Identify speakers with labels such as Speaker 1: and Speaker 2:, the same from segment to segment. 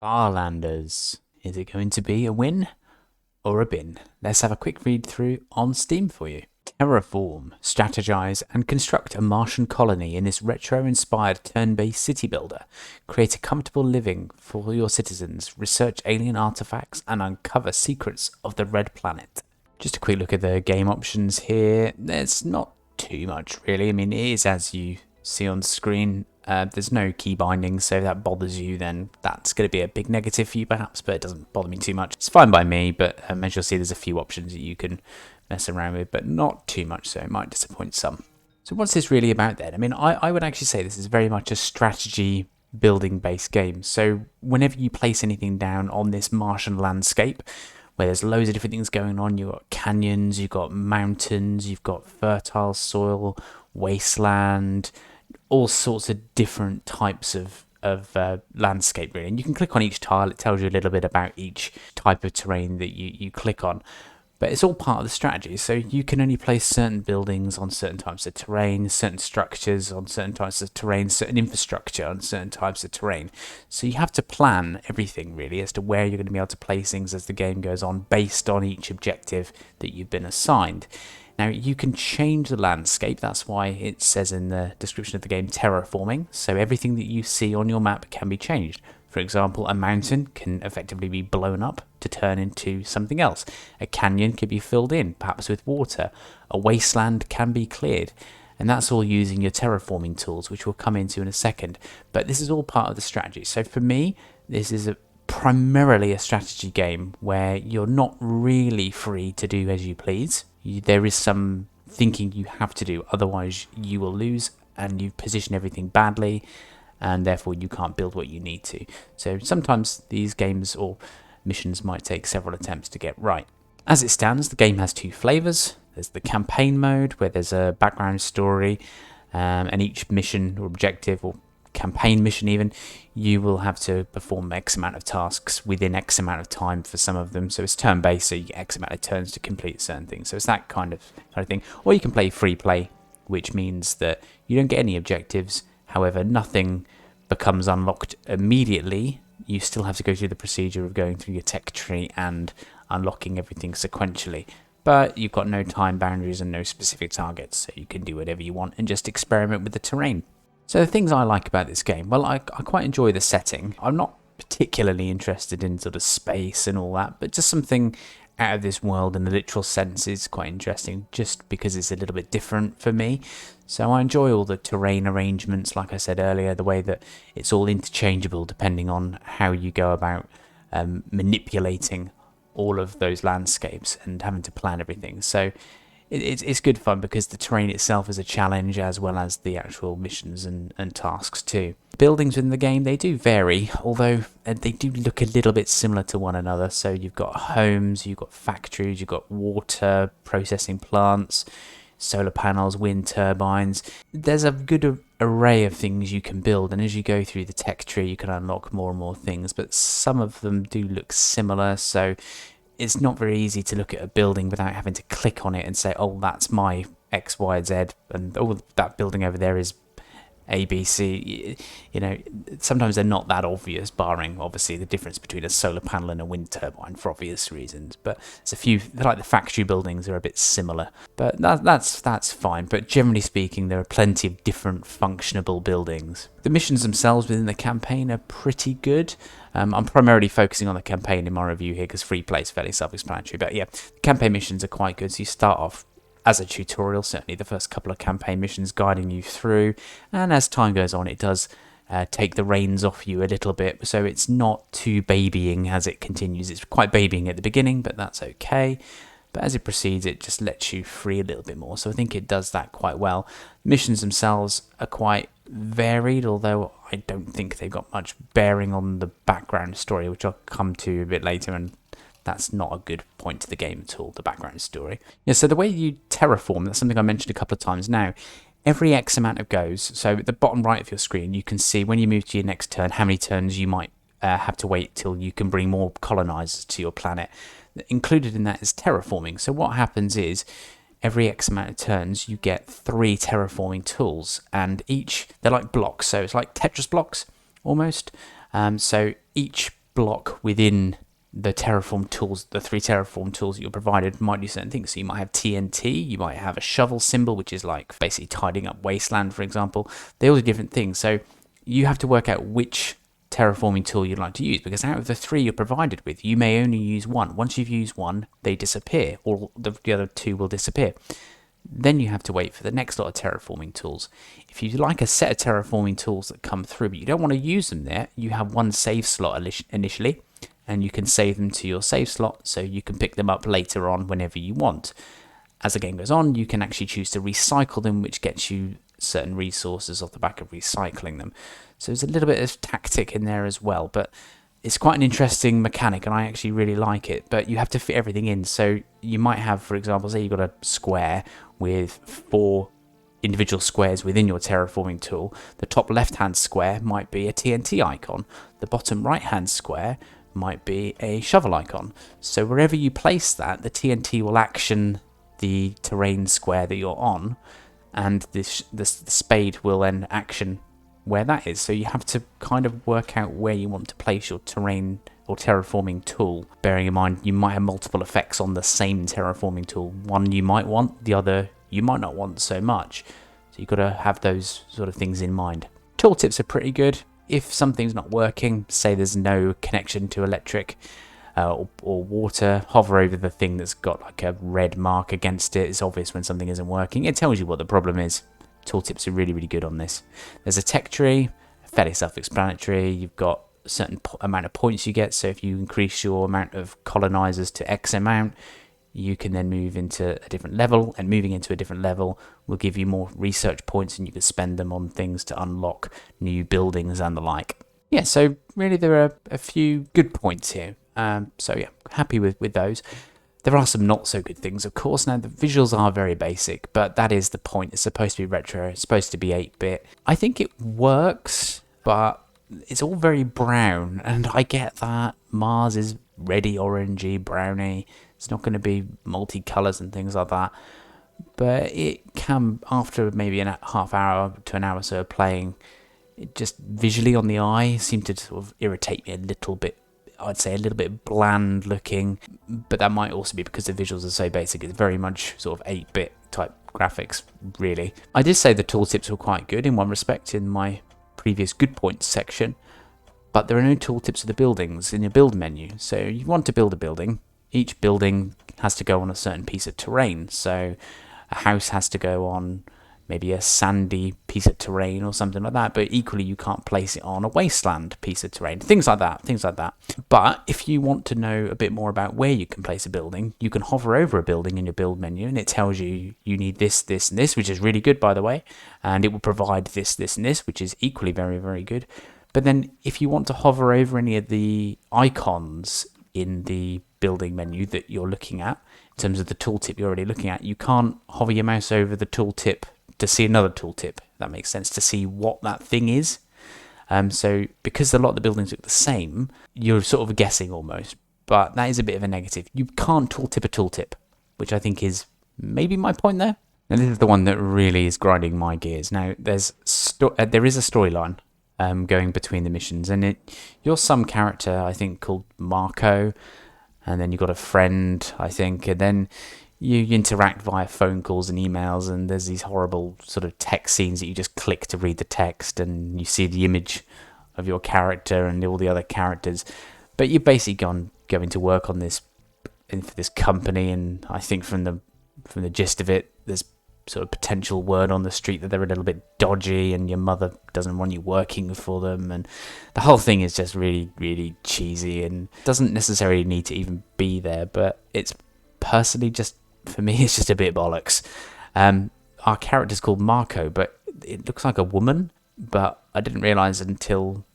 Speaker 1: Farlanders. Is it going to be a win or a bin? Let's have a quick read through on Steam for you. Terraform, strategize, and construct a Martian colony in this retro-inspired turn-based city builder. Create a comfortable living for your citizens, research alien artifacts, and uncover secrets of the Red Planet. Just a quick look at the game options here. There's not too much really. I mean, it is as you see on screen. There's no key bindings, so if that bothers you, then that's going to be a big negative for you perhaps, but it doesn't bother me too much. It's fine by me, but as you'll see, there's a few options that you can mess around with, but not too much, so it might disappoint some. So what's this really about then? I mean, I would actually say this is very much a strategy building based game. So whenever you place anything down on this Martian landscape, where there's loads of different things going on, you've got canyons, you've got mountains, you've got fertile soil, wasteland, all sorts of different types of landscape really, and you can click on each tile. It tells you a little bit about each type of terrain that you click on, but it's all part of the strategy. So you can only place certain buildings on certain types of terrain, certain structures on certain types of terrain, certain infrastructure on certain types of terrain. So you have to plan everything really as to where you're going to be able to place things as the game goes on, based on each objective that you've been assigned. Now, you can change the landscape. That's why it says in the description of the game terraforming. So everything that you see on your map can be changed. For example, a mountain can effectively be blown up to turn into something else. A canyon can be filled in, perhaps with water. A wasteland can be cleared. And that's all using your terraforming tools, which we'll come into in a second. But this is all part of the strategy. So for me, this is primarily a strategy game where you're not really free to do as you please. There is some thinking you have to do, otherwise you will lose and you position everything badly, and therefore you can't build what you need to. So sometimes these games or missions might take several attempts to get right. As it stands, the game has two flavors. There's the campaign mode, where there's a background story, and each mission or objective, or campaign mission even, you will have to perform X amount of tasks within X amount of time for some of them. So it's turn based, so you get X amount of turns to complete certain things. So it's that kind of thing. Or you can play free play, which means that you don't get any objectives. However, nothing becomes unlocked immediately. You still have to go through the procedure of going through your tech tree and unlocking everything sequentially. But you've got no time boundaries and no specific targets, so you can do whatever you want and just experiment with the terrain. So the things I like about this game, well, I quite enjoy the setting. I'm not particularly interested in sort of space and all that, but just something out of this world in the literal sense is quite interesting, just because it's a little bit different for me. So I enjoy all the terrain arrangements, like I said earlier, the way that it's all interchangeable depending on how you go about manipulating all of those landscapes and having to plan everything. So it's good fun because the terrain itself is a challenge, as well as the actual missions and tasks too. Buildings within the game, they do vary, although they do look a little bit similar to one another. So you've got homes, you've got factories, you've got water processing plants, solar panels, wind turbines. There's a good array of things you can build, and as you go through the tech tree you can unlock more and more things, but some of them do look similar, so it's not very easy to look at a building without having to click on it and say, oh, that's my X, Y, Z, and oh, that building over there is A, B, C. You know, sometimes they're not that obvious, barring obviously the difference between a solar panel and a wind turbine for obvious reasons. But there's a few, like the factory buildings, are a bit similar. But that's fine. But generally speaking, there are plenty of different functionable buildings. The missions themselves within the campaign are pretty good. I'm primarily focusing on the campaign in my review here because free play is fairly self-explanatory. But yeah, the campaign missions are quite good. So you start off as a tutorial, certainly the first couple of campaign missions guiding you through, and as time goes on it does take the reins off you a little bit, so it's not too babying as it continues. It's quite babying at the beginning, but that's okay. But as it proceeds, it just lets you free a little bit more, so I think it does that quite well. Missions themselves are quite varied, although I don't think they've got much bearing on the background story, which I'll come to a bit later, and that's not a good point to the game at all, the background story. Yeah, so the way you terraform, that's something I mentioned a couple of times now. Every X amount of goes, so at the bottom right of your screen, you can see when you move to your next turn, how many turns you might have to wait till you can bring more colonizers to your planet. Included in that is terraforming. So what happens is, every X amount of turns, you get 3 terraforming tools, and they're like blocks, so it's like Tetris blocks, almost. So each block within the Terraform tools, the 3 Terraform tools that you're provided might do certain things. So you might have TNT, you might have a shovel symbol, which is like basically tidying up wasteland, for example. They all do different things. So you have to work out which terraforming tool you'd like to use, because out of the 3 you're provided with, you may only use one. Once you've used one, they disappear, or the other 2 will disappear. Then you have to wait for the next lot of terraforming tools. If you like a set of terraforming tools that come through, but you don't want to use them there, you have one save slot initially, and you can save them to your save slot, so you can pick them up later on whenever you want. As the game goes on, you can actually choose to recycle them, which gets you certain resources off the back of recycling them. So there's a little bit of tactic in there as well, but it's quite an interesting mechanic, and I actually really like it. But you have to fit everything in. So you might have, for example, say you've got a square with 4 individual squares within your terraforming tool. The top left-hand square might be a TNT icon. The bottom right-hand square might be a shovel icon. So wherever you place that, the TNT will action the terrain square that you're on, and the spade will then action where that is. So you have to kind of work out where you want to place your terrain or terraforming tool, bearing in mind you might have multiple effects on the same terraforming tool. One you might want, the other you might not want so much. So you've got to have those sort of things in mind. Tooltips are pretty good. If something's not working, say there's no connection to electric or water, hover over the thing that's got like a red mark against it. It's obvious when something isn't working. It tells you what the problem is. Tooltips are really, really good on this. There's a tech tree, fairly self-explanatory. You've got a certain amount of points you get. So if you increase your amount of colonizers to X amount, you can then move into a different level, and moving into a different level will give you more research points, and you can spend them on things to unlock new buildings and the like. Yeah, so really there are a few good points here. So yeah, happy with those. There are some not so good things, of course. Now, the visuals are very basic, but that is the point. It's supposed to be retro. It's supposed to be 8-bit. I think it works, but it's all very brown, and I get that. Mars is reddy, orangey, browny. It's not going to be multicolours and things like that. But it can, after maybe a half hour to an hour or so of playing, it just visually on the eye seemed to sort of irritate me a little bit. I'd say a little bit bland looking, but that might also be because the visuals are so basic. It's very much sort of 8-bit type graphics, really. I did say the tooltips were quite good in one respect in my previous good points section, but there are no tooltips for the buildings in your build menu. So you want to build a building. Each building has to go on a certain piece of terrain. So a house has to go on maybe a sandy piece of terrain or something like that, but equally you can't place it on a wasteland piece of terrain, things like that. But if you want to know a bit more about where you can place a building, you can hover over a building in your build menu, and it tells you you need this, this, and this, which is really good, by the way, and it will provide this, this, and this, which is equally very, very good. But then if you want to hover over any of the icons in the building menu that you're looking at, in terms of the tooltip you're already looking at, you can't hover your mouse over the tooltip to see another tooltip, if that makes sense, to see what that thing is. So because a lot of the buildings look the same, you're sort of guessing almost, but that is a bit of a negative. You can't tooltip a tooltip, which I think is maybe my point there. And this is the one that really is grinding my gears. Now, there is a storyline going between the missions, and you're some character, I think, called Marco, and then you've got a friend, I think, and then you interact via phone calls and emails, and there's these horrible sort of text scenes that you just click to read the text, and you see the image of your character and all the other characters. But you're basically going to work on this for this company, and I think from the gist of it, there's sort of potential word on the street that they're a little bit dodgy, and your mother doesn't want you working for them, and the whole thing is just really, really cheesy and doesn't necessarily need to even be there. But it's personally just, for me, it's just a bit bollocks. Our character's called Marco, but it looks like a woman, but I didn't realise until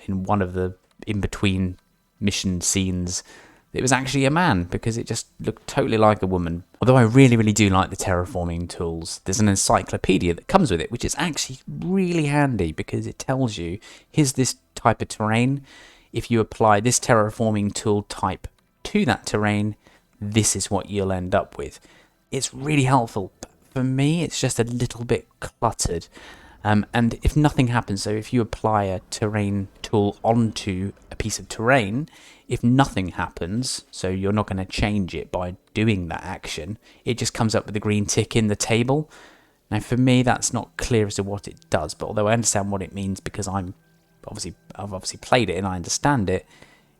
Speaker 1: in one of the in-between mission scenes it was actually a man, because it just looked totally like a woman. Although I really, really do like the terraforming tools. There's an encyclopedia that comes with it, which is actually really handy, because it tells you, here's this type of terrain. If you apply this terraforming tool type to that terrain, this is what you'll end up with. It's really helpful. But for me, it's just a little bit cluttered. And if nothing happens, so if you apply a terrain tool onto a piece of terrain, if nothing happens, so you're not going to change it by doing that action, it just comes up with a green tick in the table. Now, for me, that's not clear as to what it does, but although I understand what it means because I've obviously played it and I understand it,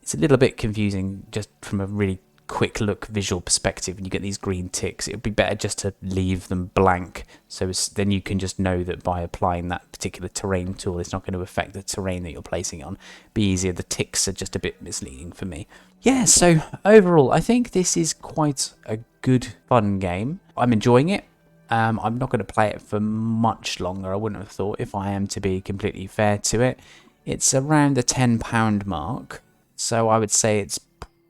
Speaker 1: it's a little bit confusing just from a really quick look visual perspective. And you get these green ticks, it would be better just to leave them blank, so then you can just know that by applying that particular terrain tool, it's not going to affect the terrain that you're placing on. Be easier. The ticks are just a bit misleading for me. Yeah, so overall, I think this is quite a good, fun game. I'm enjoying it. I'm not going to play it for much longer, I wouldn't have thought, if I am to be completely fair to it. It's around the £10 mark, so I would say it's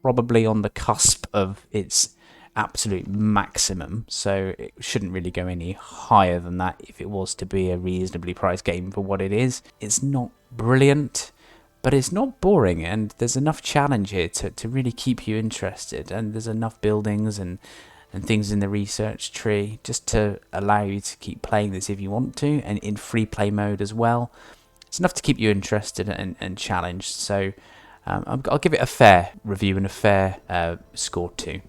Speaker 1: probably on the cusp of its absolute maximum, so it shouldn't really go any higher than that if it was to be a reasonably priced game for what it is. It's not brilliant, but it's not boring, and there's enough challenge here to really keep you interested, and there's enough buildings and things in the research tree just to allow you to keep playing this if you want to, and in free play mode as well. It's enough to keep you interested and challenged, so I'll give it a fair review and a fair score too.